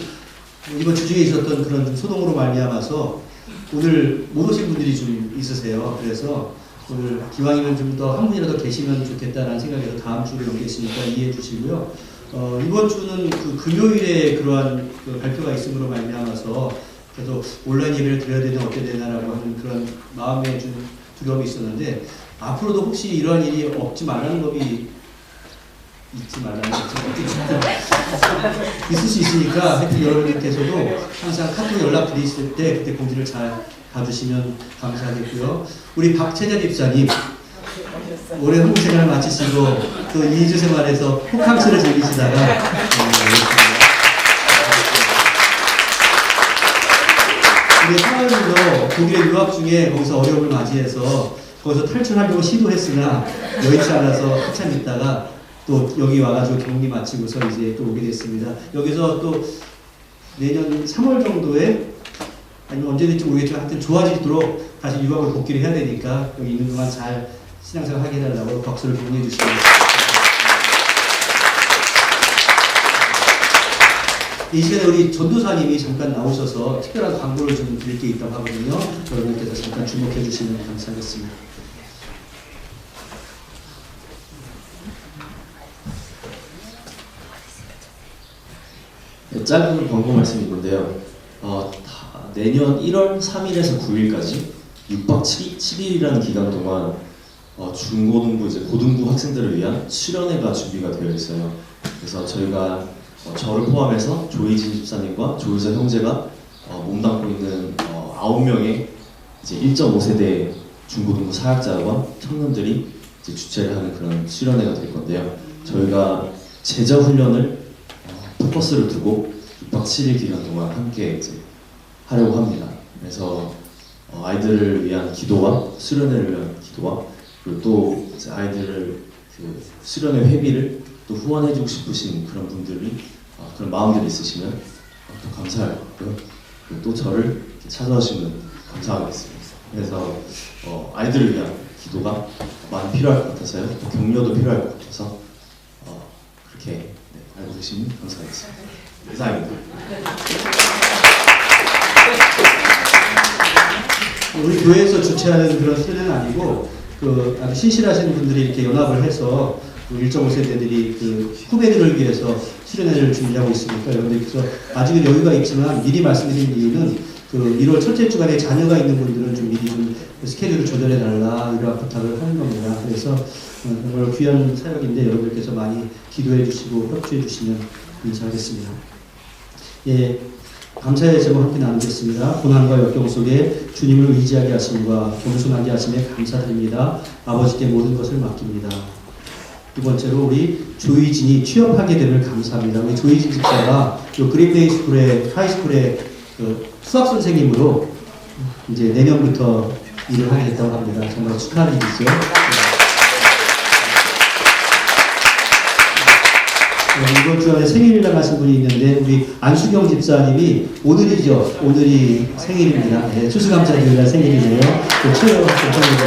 이번 주중에 있었던 그런 소동으로 말미암아서 오늘 못 오신 분들이 좀 있으세요. 그래서 오늘 기왕이면 좀 더 한 분이라도 계시면 좋겠다라는 생각에서 다음 주로 연기했으니까 이해해 주시고요. 이번 주는 그 금요일에 그러한 그 발표가 있음으로 말미암아서 그래도 온라인 예배를 드려야 되나 어떻게 되나라고 하는 그런 마음의 좀 두려움이 있었는데 앞으로도 혹시 이러한 일이 없지 말라는 법이 있지 말라는 있을 수 있으니까 하여튼 여러분들께서도 항상 카톡 연락 드리실 때 그때 공지를 잘 봐주시면 감사하겠고요. 우리 박채자 집사님 올해 한국 생활을 마치시고 또 2주 생활에서 호캉스를 즐기시다가 우리 사모님도 독일에 유학 중에 거기서 어려움을 맞이해서 거기서 탈출하려고 시도했으나 여의치 않아서 한참 있다가 또 여기 와가지고 격리 마치고서 이제 또 오게 됐습니다. 여기서 또 내년 3월 정도에 아니면 언제 될지 모르겠지만 하여튼 좋아지도록 다시 유학을 복귀를 해야 되니까 여기 있는 동안 잘 신앙생활 하게 해달라고 박수를 보내해 주시면 이 시간에 우리 전도사님이 잠깐 나오셔서 특별한 광고를 좀 드릴 게 있다고 하거든요. 여러분께서 잠깐 주목해 주시면 감사하겠습니다. 네, 짧은 광고 말씀이 있는데요. 내년 1월 3일에서 9일까지 6박 7일이라는 기간 동안 중고등부 이제 고등부 학생들을 위한 수련회가 준비가 되어 있어요. 그래서 저희가 저를 포함해서 조희진 집사님과 조유서 형제가 몸담고 있는 9명의 이제 1.5세대 중고등부 사역자와 청년들이 이제 주최를 하는 그런 수련회가 될 건데요. 저희가 제자 훈련을 포커스를 두고 6박 7일 기간 동안 함께 이제 하려고 합니다. 그래서 아이들을 위한 기도와 수련회를 위한 기도와 그리고 또 이제 아이들을 그 수련회 회비를 또 후원해주고 싶으신 그런 분들이 그런 마음들이 있으시면 더 감사할 것 같고요. 그리고 또 저를 찾아오시면 감사하겠습니다. 그래서 아이들을 위한 기도가 많이 필요할 것 같아서요. 또 격려도 필요할 것 같아서 그렇게 알고 계시면 감사하겠습니다. 이상입니다. 우리 교회에서 주최하는 그런 수련은 아니고 그 아주 신실하신 분들이 이렇게 연합을 해서 1.5세대들이 그 후배들을 위해서 수련회를 준비하고 있으니까 여러분들께서 아직은 여유가 있지만 미리 말씀드린 이유는 그 1월 첫째 주간에 자녀가 있는 분들은 좀 미리 좀 스케줄을 조절해 달라 이런 부탁을 하는 겁니다. 그래서 정말 귀한 사역인데 여러분들께서 많이 기도해 주시고 협조해 주시면 감사하겠습니다. 예, 감사의 제목 함께 나누겠습니다. 고난과 역경 속에 주님을 의지하게 하심과 겸손하게 하심에 감사드립니다. 아버지께 모든 것을 맡깁니다. 두 번째로 우리 조희진이 취업하게 됨을 감사합니다. 우리 조희진 집사가 그린베이 스쿨의 하이스쿨의 그 수학 선생님으로 이제 내년부터 일을 하게 됐다고 합니다. 정말 축하하는 일이죠. 이번 주에 생일이라고 하신 분이 있는데 우리 안수경 집사님이 오늘이죠. 오늘이 생일입니다. 네, 추수감사주일날 생일이네요. 최고 감사합니다.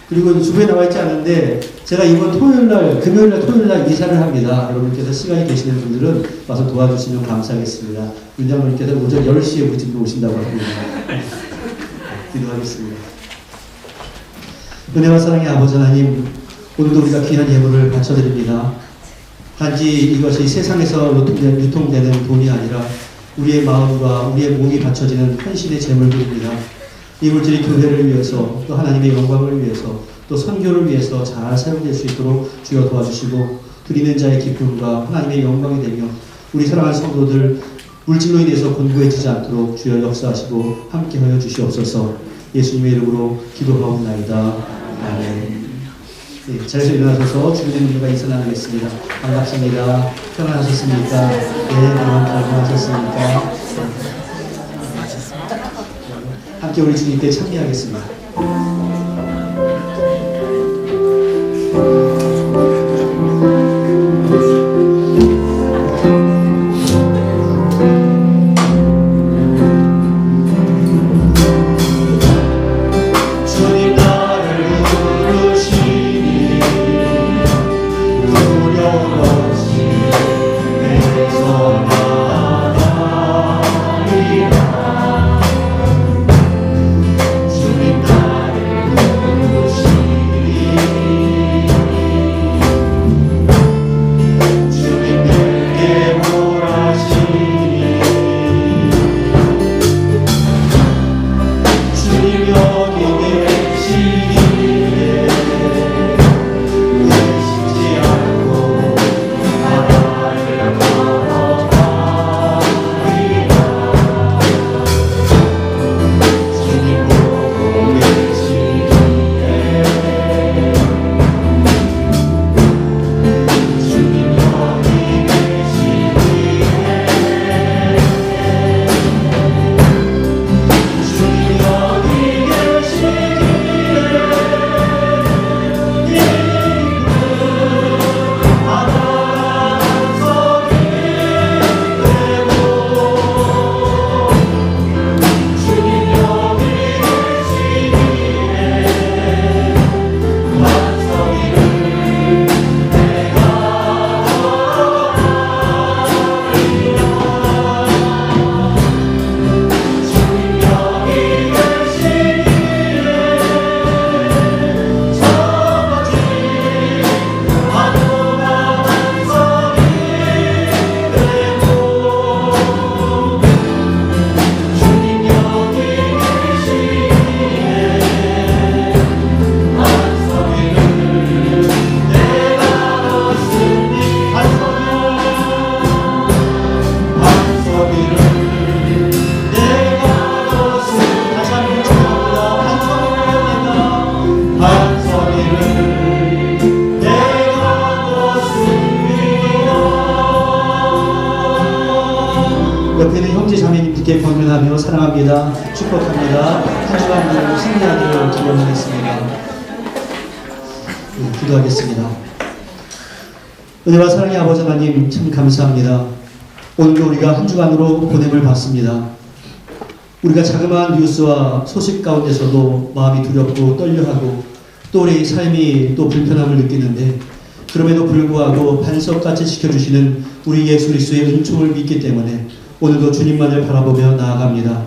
그리고 주부에 나와 있지 않은데 제가 이번 토요일날, 금요일날, 토요일날 이사를 합니다. 여러분께서 시간이 되시는 분들은 와서 도와주시면 감사하겠습니다. 윤장로님께서 오전 10시에 우리 집으로 오신다고 합니다. 기도하겠습니다. 은혜와 사랑의 아버지 하나님, 오늘도 우리가 귀한 예물을 바쳐드립니다. 단지 이것이 세상에서 유통되는 돈이 아니라 우리의 마음과 우리의 몸이 바쳐지는 헌신의 제물들입니다. 이 물질이 교회를 위해서 또 하나님의 영광을 위해서 또 선교를 위해서 잘 사용될 수 있도록 주여 도와주시고 드리는 자의 기쁨과 하나님의 영광이 되며 우리 사랑하는 성도들 물질로 인해서 곤고해지지 않도록 주여 역사하시고 함께하여 주시옵소서. 예수님의 이름으로 기도하옵나이다. 아멘. 네, 자리에서 일어나셔서 주변의 분들과 인사 나누겠습니다. 반갑습니다. 평안하셨습니까? 네, 평안하셨습니까? 함께 우리 주님께 참여하겠습니다. 주님 나를 찬양하며 사랑합니다. 축복합니다. 한 주간 승리하기를 기원하겠습니다. 네, 기도하겠습니다. 은혜와 사랑의 아버지 하나님 참 감사합니다. 오늘도 우리가 한 주간으로 보냄을 받습니다. 우리가 자그마한 뉴스와 소식 가운데서도 마음이 두렵고 떨려하고 또 우리 삶이 또 불편함을 느끼는데 그럼에도 불구하고 반석같이 지켜주시는 우리 예수 그리스도의 은총을 믿기 때문에 오늘도 주님만을 바라보며 나아갑니다.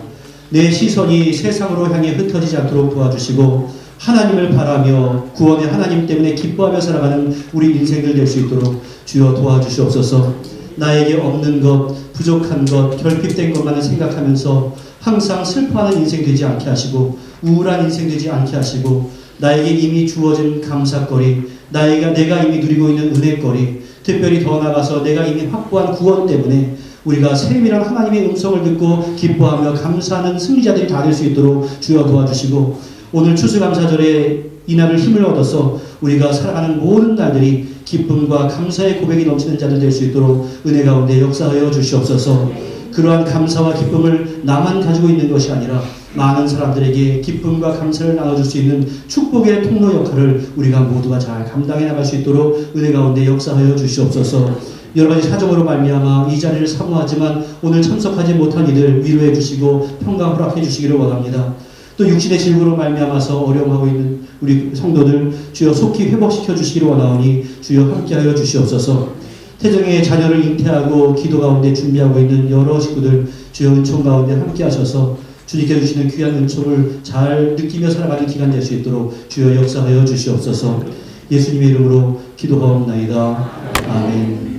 내 시선이 세상으로 향해 흩어지지 않도록 도와주시고 하나님을 바라며 구원의 하나님 때문에 기뻐하며 살아가는 우리 인생들 될 수 있도록 주여 도와주시옵소서. 나에게 없는 것, 부족한 것, 결핍된 것만을 생각하면서 항상 슬퍼하는 인생 되지 않게 하시고 우울한 인생 되지 않게 하시고 나에게 이미 주어진 감사거리, 내가 이미 누리고 있는 은혜거리, 특별히 더 나아가서 내가 이미 확보한 구원 때문에 우리가 세밀한 하나님의 음성을 듣고 기뻐하며 감사하는 승리자들이 다 될 수 있도록 주여 도와주시고 오늘 추수감사절에 이날을 힘을 얻어서 우리가 살아가는 모든 날들이 기쁨과 감사의 고백이 넘치는 자들 될 수 있도록 은혜 가운데 역사하여 주시옵소서. 그러한 감사와 기쁨을 나만 가지고 있는 것이 아니라 많은 사람들에게 기쁨과 감사를 나눠줄 수 있는 축복의 통로 역할을 우리가 모두가 잘 감당해 나갈 수 있도록 은혜 가운데 역사하여 주시옵소서. 여러 가지 사정으로 말미암아 이 자리를 사모하지만 오늘 참석하지 못한 이들 위로해 주시고 평강 허락해 주시기를 원합니다. 또 육신의 질구로 말미암아서 어려움하고 있는 우리 성도들 주여 속히 회복시켜 주시기를 원하오니 주여 함께하여 주시옵소서. 태정의 자녀를 잉태하고 기도 가운데 준비하고 있는 여러 식구들 주여 은총 가운데 함께하셔서 주님께 주시는 귀한 은총을 잘 느끼며 살아가는 기간 될 수 있도록 주여 역사하여 주시옵소서. 예수님의 이름으로 기도하옵나이다. 아멘.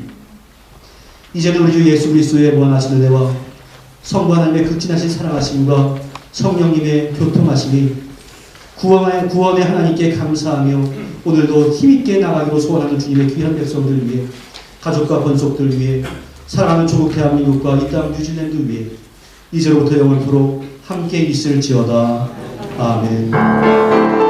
이제는 우리 주 예수 그리스도의 무한하신 은혜와 성부 하나님의 극진하신 사랑하심과 성령님의 교통하심이 구원의 하나님께 감사하며 오늘도 힘있게 나가기로 소원하는 주님의 귀한 백성들 위해 가족과 권속들 위해 사랑하는 조국 대한민국과 이 땅 뉴질랜드 위해 이제로부터 영원토록 함께 있을지어다. 아멘.